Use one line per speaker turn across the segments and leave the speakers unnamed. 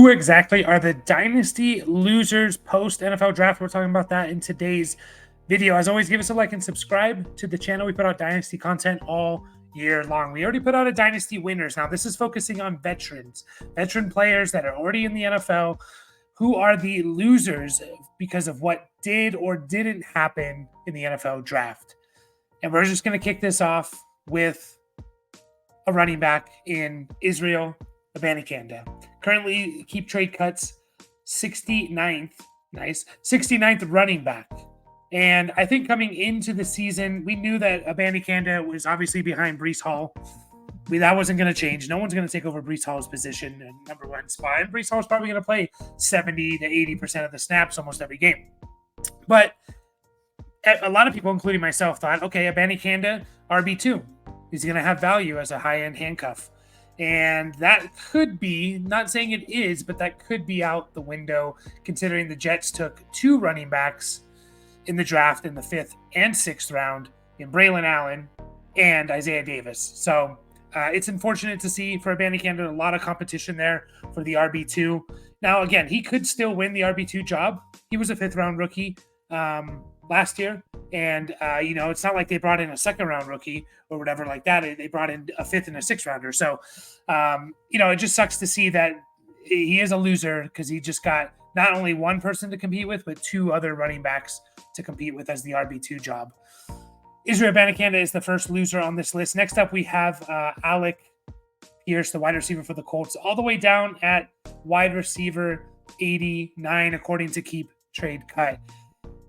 Who exactly are the Dynasty losers post NFL draft? We're talking about that in today's video. As always, give us a like and subscribe to the channel. We put out Dynasty content all year long. We already put out a Dynasty winners. Now, this is focusing on veteran players that are already in the NFL. Who are the losers because of what did or didn't happen in the NFL draft? And we're just going to kick this off with a running back in Israel, Abanikanda. Currently, keep trade cuts 69th, nice, 69th running back. And I think coming into the season, we knew that Abanikanda was obviously behind Breece Hall. That wasn't going to change. No one's going to take over Breece Hall's position in number one spot. And Breece Hall's probably going to play 70 to 80% of the snaps almost every game. But a lot of people, including myself, thought, okay, Abanikanda, RB2. He's going to have value as a high-end handcuff. And that could be, not saying it is, but that could be out the window, considering the Jets took two running backs in the draft in the 5th and 6th round in Braylon Allen and Isaiah Davis. So it's unfortunate to see for Abanikanda, a lot of competition there for the RB2. Now, again, he could still win the RB2 job. He was a 5th-round rookie last year. And, it's not like they brought in a 2nd-round rookie or whatever like that. They brought in a 5th and a 6th-rounder. So, it just sucks to see that he is a loser because he just got not only one person to compete with, but two other running backs to compete with as the RB2 job. Israel Abanikanda is the first loser on this list. Next up, we have Alec Pierce, the wide receiver for the Colts, all the way down at wide receiver 89, according to Keep Trade Cut.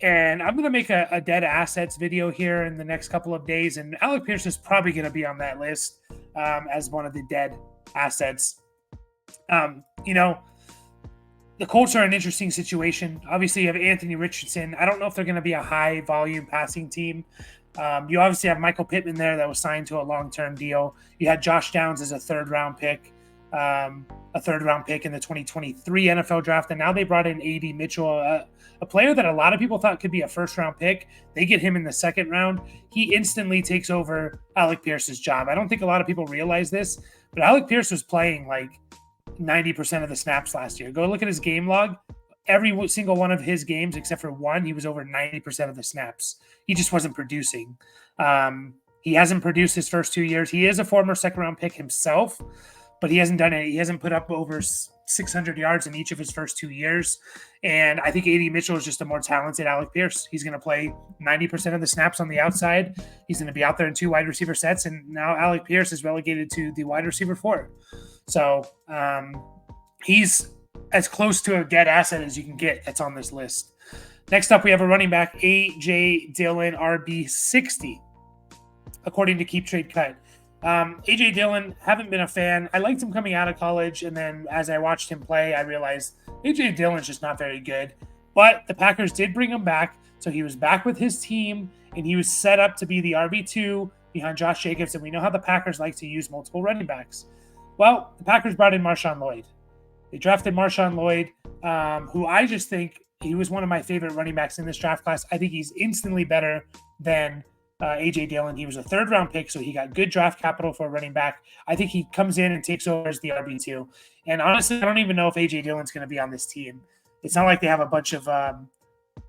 And I'm going to make a dead assets video here in the next couple of days. And Alec Pierce is probably going to be on that list as one of the dead assets. The Colts are an interesting situation. Obviously, you have Anthony Richardson. I don't know if they're going to be a high-volume passing team. You obviously have Michael Pittman there that was signed to a long-term deal. You had Josh Downs as a 3rd-round pick. A 3rd-round pick in the 2023 NFL draft, and now they brought in A.D. Mitchell, a player that a lot of people thought could be a 1st-round pick. They get him in the 2nd round. He instantly takes over Alec Pierce's job. I don't think a lot of people realize this, but Alec Pierce was playing like 90% of the snaps last year. Go look at his game log. Every single one of his games, except for one, he was over 90% of the snaps. He just wasn't producing. He hasn't produced his first 2 years. He is a former 2nd-round pick himself, but he hasn't done it. He hasn't put up over 600 yards in each of his first 2 years. And I think A.D. Mitchell is just a more talented Alec Pierce. He's going to play 90% of the snaps on the outside. He's going to be out there in 2 wide receiver sets. And now Alec Pierce is relegated to the wide receiver 4. So he's as close to a dead asset as you can get that's on this list. Next up, we have a running back, A.J. Dillon, RB60, according to Keep Trade Cut. A.J. Dillon, haven't been a fan. I liked him coming out of college, and then as I watched him play, I realized A.J. Dillon's just not very good. But the Packers did bring him back, so he was back with his team, and he was set up to be the RB2 behind Josh Jacobs, and we know how the Packers like to use multiple running backs. Well, the Packers brought in Marshawn Lloyd. They drafted Marshawn Lloyd, who I just think he was one of my favorite running backs in this draft class. I think he's instantly better than A.J. Dillon. He was a 3rd-round pick, so he got good draft capital for a running back. I think he comes in and takes over as the RB2. And honestly, I don't even know if A.J. Dillon's going to be on this team. It's not like they have a bunch of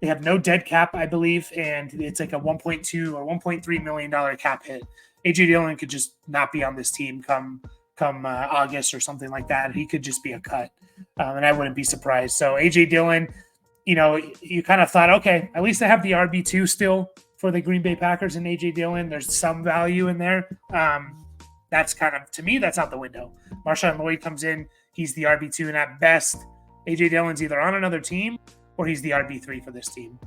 they have no dead cap, I believe, and it's like a $1.2 or $1.3 million cap hit. A.J. Dillon could just not be on this team come August or something like that. He could just be a cut, and I wouldn't be surprised. So A.J. Dillon, you kind of thought, okay, at least I have the RB2 still for the Green Bay Packers and A.J. Dillon. There's some value in there. That's kind of, to me, that's out the window. Marshawn Lloyd comes in. He's the RB2, and at best, A.J. Dillon's either on another team or he's the RB3 for this team.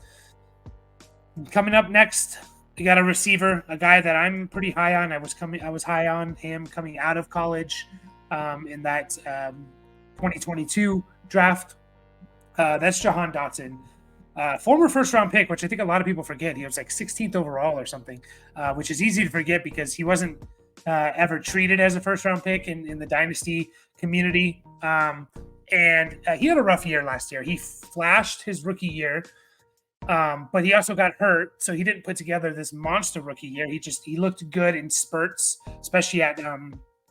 Coming up next, we got a receiver, a guy that I'm pretty high on. I was high on him coming out of college in that 2022 draft. That's Jahan Dotson. Former 1st-round pick, which I think a lot of people forget. He was like 16th overall or something, which is easy to forget because he wasn't ever treated as a 1st-round pick in the Dynasty community. And he had a rough year last year. He flashed his rookie year, but he also got hurt, so he didn't put together this monster rookie year. He looked good in spurts, especially at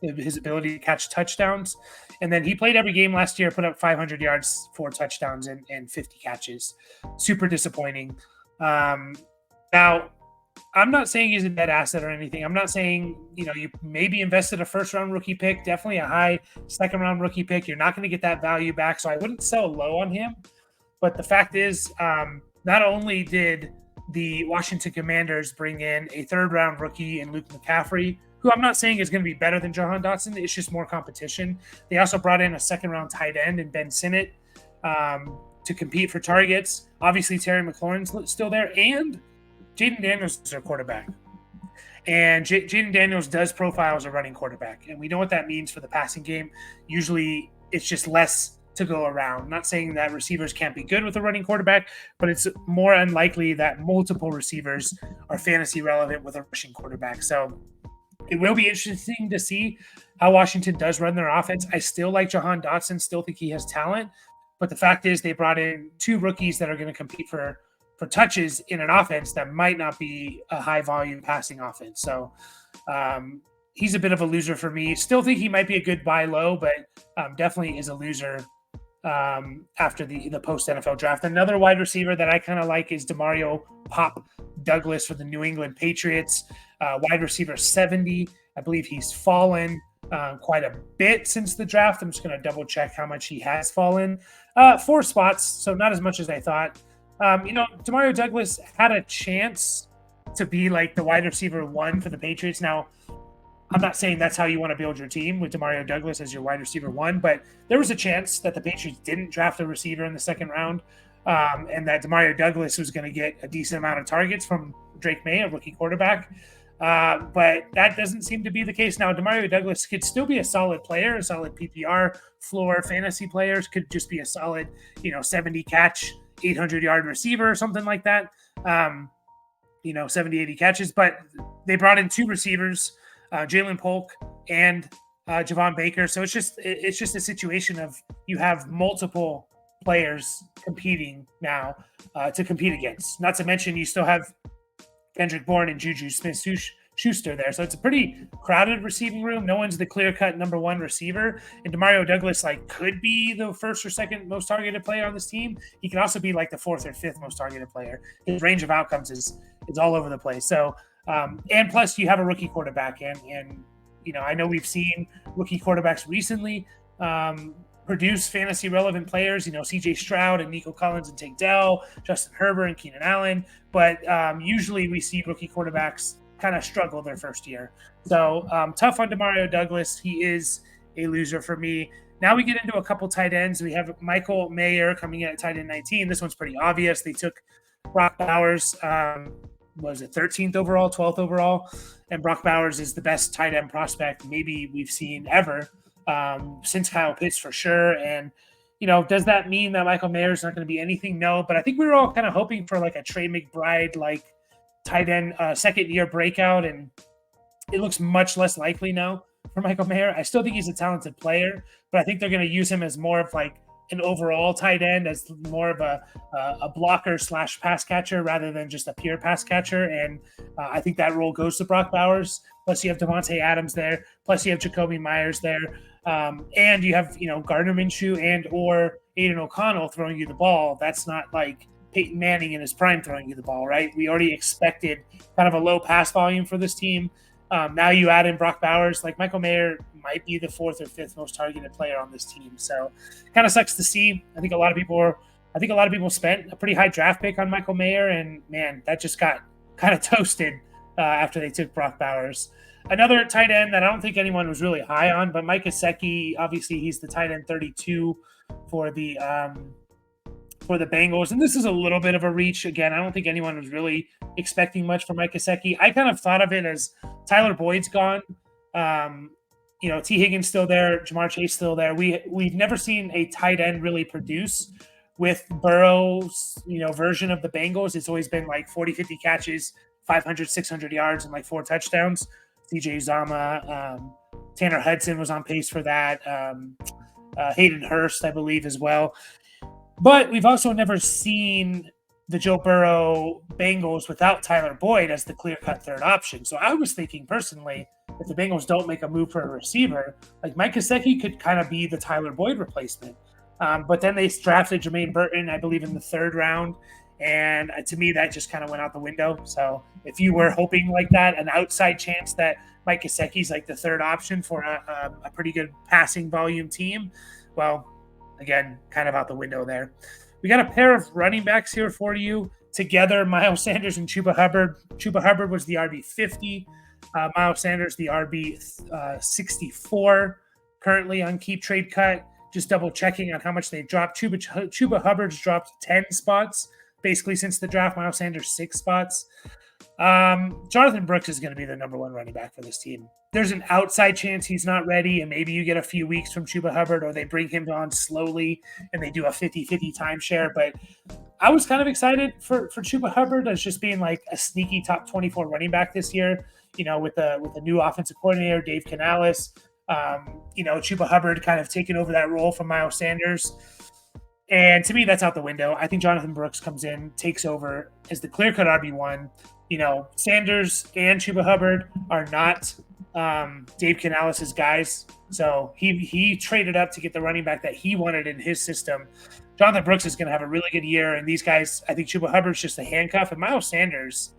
his ability to catch touchdowns. And then he played every game last year, put up 500 yards, 4 touchdowns, and 50 catches. Super disappointing. Now, I'm not saying he's a dead asset or anything. I'm not saying, you maybe invested a first round rookie pick, definitely a high second round rookie pick. You're not going to get that value back. So I wouldn't sell low on him. But the fact is, not only did the Washington Commanders bring in a third round rookie in Luke McCaffrey, who I'm not saying is going to be better than Jahan Dotson. It's just more competition. They also brought in a second round tight end and Ben Sinnott to compete for targets. Obviously, Terry McLaurin's still there, and Jaden Daniels is their quarterback. And Jaden Daniels does profile as a running quarterback. And we know what that means for the passing game. Usually it's just less to go around. I'm not saying that receivers can't be good with a running quarterback, but it's more unlikely that multiple receivers are fantasy relevant with a rushing quarterback. So it will be interesting to see how Washington does run their offense. I still like Jahan Dotson, still think he has talent. But the fact is they brought in 2 rookies that are going to compete for touches in an offense that might not be a high volume passing offense. So he's a bit of a loser for me. Still think he might be a good buy low, but definitely is a loser after the post NFL draft. Another wide receiver that I kind of like is Demario Pop Douglas for the New England Patriots. Wide receiver 70. I believe he's fallen quite a bit since the draft. I'm just going to double check how much he has fallen. 4 spots, so not as much as I thought. Demario Douglas had a chance to be like the wide receiver 1 for the Patriots. Now, I'm not saying that's how you want to build your team with Demario Douglas as your wide receiver 1, but there was a chance that the Patriots didn't draft a receiver in the second round, and that Demario Douglas was going to get a decent amount of targets from Drake May, a rookie quarterback. But that doesn't seem to be the case now. Demario Douglas could still be a solid player, a solid PPR floor fantasy players, could just be a solid, 70 catch, 800-yard receiver or something like that. 70, 80 catches. But they brought in 2 receivers, Jalen Polk and Javon Baker. So it's just a situation of you have multiple players competing now to compete against. Not to mention you still have Kendrick Bourne and Juju Smith-Schuster there. So it's a pretty crowded receiving room. No one's the clear-cut number 1 receiver. And Demario Douglas could be the first or second most targeted player on this team. He can also be like the 4th or 5th most targeted player. His range of outcomes is all over the place. So and plus you have a rookie quarterback, and I know we've seen rookie quarterbacks recently produce fantasy relevant players, CJ Stroud and Nico Collins and Tank Dell, Justin Herbert and Keenan Allen. But usually we see rookie quarterbacks kind of struggle their first year. So tough on Demario Douglas. He is a loser for me. Now we get into a couple tight ends. We have Michael Mayer coming in at tight end 19. This one's pretty obvious. They took Brock Bowers, was it 13th overall, 12th overall? And Brock Bowers is the best tight end prospect maybe we've seen ever since Kyle Pitts for sure. And, does that mean that Michael Mayer is not going to be anything? No, but I think we were all kind of hoping for like a Trey McBride, like tight end second year breakout. And it looks much less likely now for Michael Mayer. I still think he's a talented player, but I think they're going to use him as more of like an overall tight end, as more of a blocker / pass catcher rather than just a pure pass catcher. And I think that role goes to Brock Bowers. Plus you have Devontae Adams there. Plus you have Jacoby Myers there. And you have, Gardner Minshew and or Aiden O'Connell throwing you the ball. That's not like Peyton Manning in his prime throwing you the ball, right? We already expected kind of a low pass volume for this team. Now you add in Brock Bowers, like Michael Mayer might be the 4th or 5th most targeted player on this team. So kind of sucks to see. I think a lot of people spent a pretty high draft pick on Michael Mayer, and man, that just got kind of toasted after they took Brock Bowers. Another tight end that I don't think anyone was really high on, but Mike Gesicki, obviously he's the tight end 32 for the Bengals. And this is a little bit of a reach. Again, I don't think anyone was really expecting much from Mike Gesicki. I kind of thought of it as Tyler Boyd's gone. T. Higgins still there, Jamar Chase still there. We've never seen a tight end really produce with Burrow's, version of the Bengals. It's always been like 40, 50 catches, 500, 600 yards, and like 4 touchdowns. CJ Uzama, Tanner Hudson was on pace for that. Hayden Hurst, I believe, as well. But we've also never seen the Joe Burrow Bengals without Tyler Boyd as the clear-cut third option. So I was thinking personally, if the Bengals don't make a move for a receiver, like Mike Gesicki could kind of be the Tyler Boyd replacement. But then they drafted Jermaine Burton, I believe, in the third round. And to me, that just kind of went out the window. So if you were hoping like that, an outside chance that Mike Gesicki's like the third option for a pretty good passing volume team, well, again, kind of out the window there. We got a pair of running backs here for you. Together, Miles Sanders and Chuba Hubbard. Chuba Hubbard was the RB 50. Miles Sanders, the RB 64, currently on Keep Trade Cut. Just double checking on how much they dropped. Chuba Hubbard's dropped 10 spots basically since the draft. Miles Sanders 6 spots. Jonathan Brooks is going to be the number one running back for this team. There's an outside chance he's not ready, and maybe you get a few weeks from Chuba Hubbard, or they bring him on slowly and they do a 50-50 timeshare. But I was kind of excited for Chuba Hubbard as just being like a sneaky top 24 running back this year, with a new offensive coordinator, Dave Canales. Chuba Hubbard kind of taking over that role from Miles Sanders. And to me, that's out the window. I think Jonathan Brooks comes in, takes over as the clear-cut RB1. Sanders and Chuba Hubbard are not Dave Canales' guys. So he traded up to get the running back that he wanted in his system. Jonathan Brooks is going to have a really good year. And these guys, I think Chuba Hubbard's just a handcuff. And Miles Sanders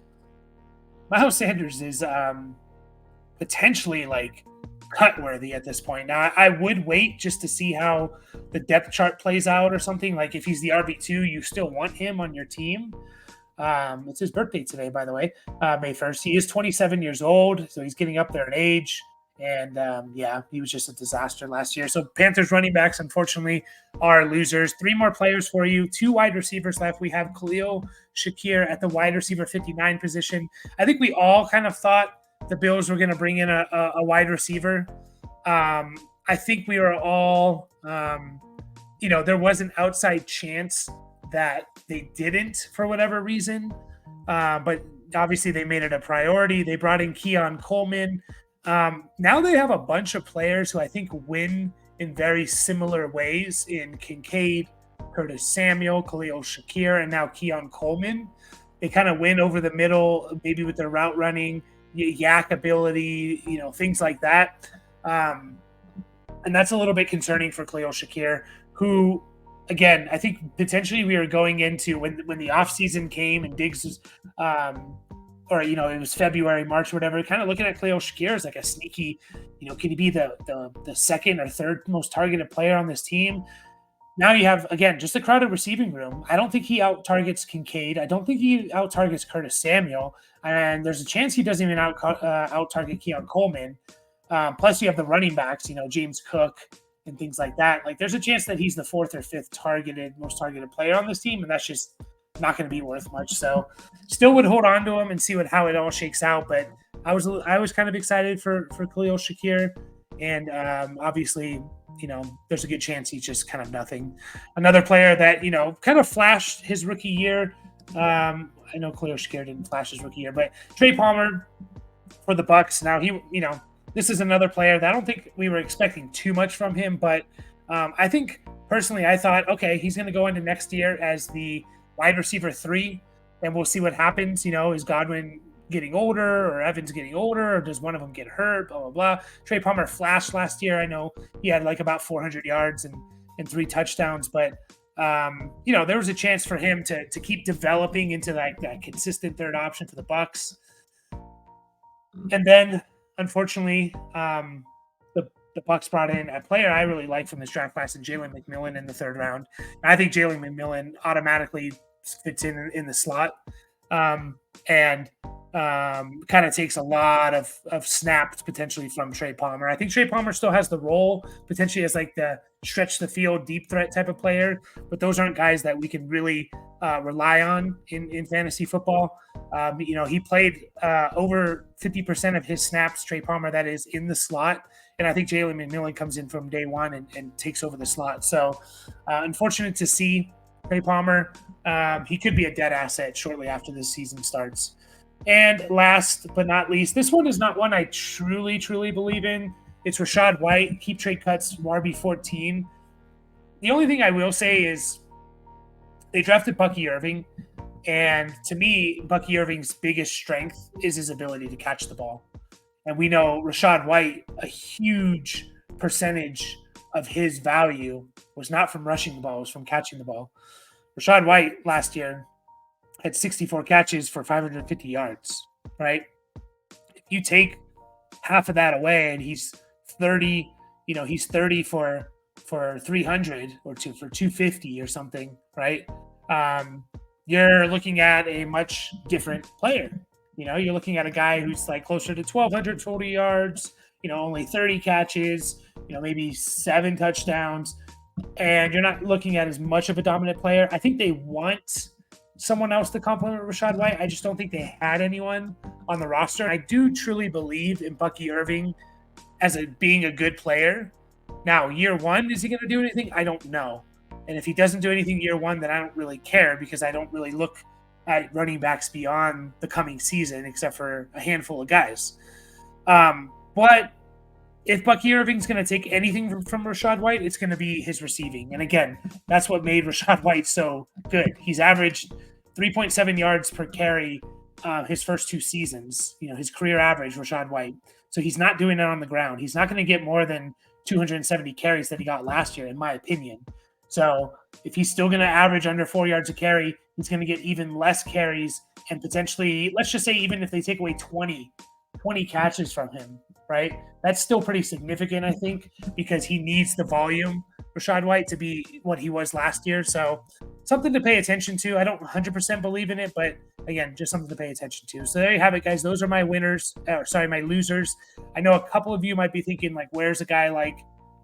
is potentially like cut worthy at this point. Now, I would wait just to see how the depth chart plays out or something. Like if he's the RB2, you still want him on your team. It's his birthday today, by the way, May 1st. He is 27 years old, so he's getting up there in age. And he was just a disaster last year. So Panthers running backs, unfortunately, are losers. 3 more players for you. 2 wide receivers left. We have Khalil Shakir at the wide receiver 59 position. I think we all kind of thought the Bills were going to bring in a wide receiver. I think we were all, there was an outside chance that they didn't for whatever reason. But obviously they made it a priority. They brought in Keon Coleman. Now they have a bunch of players who I think win in very similar ways in Kincaid, Curtis Samuel, Khalil Shakir, and now Keon Coleman. They kind of win over the middle, maybe with their route running, yak ability, things like that. And that's a little bit concerning for Khalil Shakir, who, again, I think potentially we were going into when the offseason came and Diggs was, it was February, March, whatever, kind of looking at Khalil Shakir as like a sneaky, can he be the second or third most targeted player on this team? Now you have, again, just a crowded receiving room. I don't think he out-targets Kincaid. I don't think he out-targets Curtis Samuel. And there's a chance he doesn't even out-target Keon Coleman. Plus you have the running backs, James Cook and things like that. Like there's a chance that he's the 4th or 5th most targeted player on this team. And that's just not going to be worth much. So still would hold on to him and see how it all shakes out. But I was kind of excited for Khalil Shakir. And obviously, there's a good chance he's just kind of nothing. Another player that, kind of flashed his rookie year. I know Khalil Shakir didn't flash his rookie year, but Trey Palmer for the Bucs. Now this is another player that I don't think we were expecting too much from him, but I think personally, I thought, okay, he's going to go into next year as the wide receiver 3, and we'll see what happens. Is Godwin getting older or Evans getting older, or does one of them get hurt, blah, blah, blah. Trey Palmer flashed last year. I know he had like about 400 yards and 3 touchdowns, but there was a chance for him to keep developing into that consistent third option for the Bucs. And then, unfortunately, the Bucs brought in a player I really like from this draft class, and Jalen McMillan in the 3rd round. And I think Jalen McMillan automatically fits in the slot, and kind of takes a lot of snaps potentially from Trey Palmer. I think Trey Palmer still has the role potentially as like the stretch the field deep threat type of player, but those aren't guys that we can really rely on in fantasy football. He played over 50% of his snaps, Trey Palmer, that is, in the slot. And I think Jalen McMillan comes in from day one and takes over the slot. So unfortunate to see Trey Palmer. He could be a dead asset shortly after this season starts. And last but not least, this one is not one I truly, truly believe in. It's Rachaad White, Keep Trade Cuts, RB14. The only thing I will say is they drafted Bucky Irving. And to me, Bucky Irving's biggest strength is his ability to catch the ball. And we know Rashad White, a huge percentage of his value was not from rushing the ball, it was from catching the ball. Rashad White last year had 64 catches for 550 yards, right? If you take half of that away and he's 30, he's 30 for 300 or for 250 or something, right? You're looking at a much different player. You're looking at a guy who's like closer to 1,200 total yards, only 30 catches, maybe 7 touchdowns. And you're not looking at as much of a dominant player. I think they want someone else to complement Rashad White. I just don't think they had anyone on the roster. I do truly believe in Bucky Irving as being a good player. Now, year one, is he going to do anything? I don't know. And if he doesn't do anything year one, then I don't really care because I don't really look at running backs beyond the coming season except for a handful of guys. But if Bucky Irving's going to take anything from Rashad White, it's going to be his receiving. And again, that's what made Rashad White so good. He's averaged 3.7 yards per carry his first 2 seasons, his career average, Rashad White. So he's not doing it on the ground. He's not going to get more than 270 carries that he got last year, in my opinion. So if he's still going to average under 4 yards a carry, he's going to get even less carries and potentially, let's just say, even if they take away 20 catches from him, right? That's still pretty significant, I think, because he needs the volume, Rashad White, to be what he was last year. So something to pay attention to. I don't 100% believe in it, but again, just something to pay attention to. So there you have it, guys. Those are my winners. My losers. I know a couple of you might be thinking, like, where's a guy like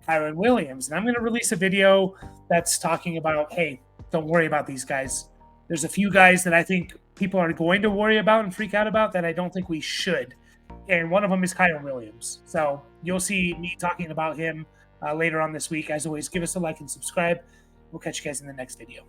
Kyren Williams? And I'm going to release a video that's talking about, hey, don't worry about these guys. There's a few guys that I think people are going to worry about and freak out about that I don't think we should. And one of them is Kyren Williams. So you'll see me talking about him later on this week. As always, give us a like and subscribe. We'll catch you guys in the next video.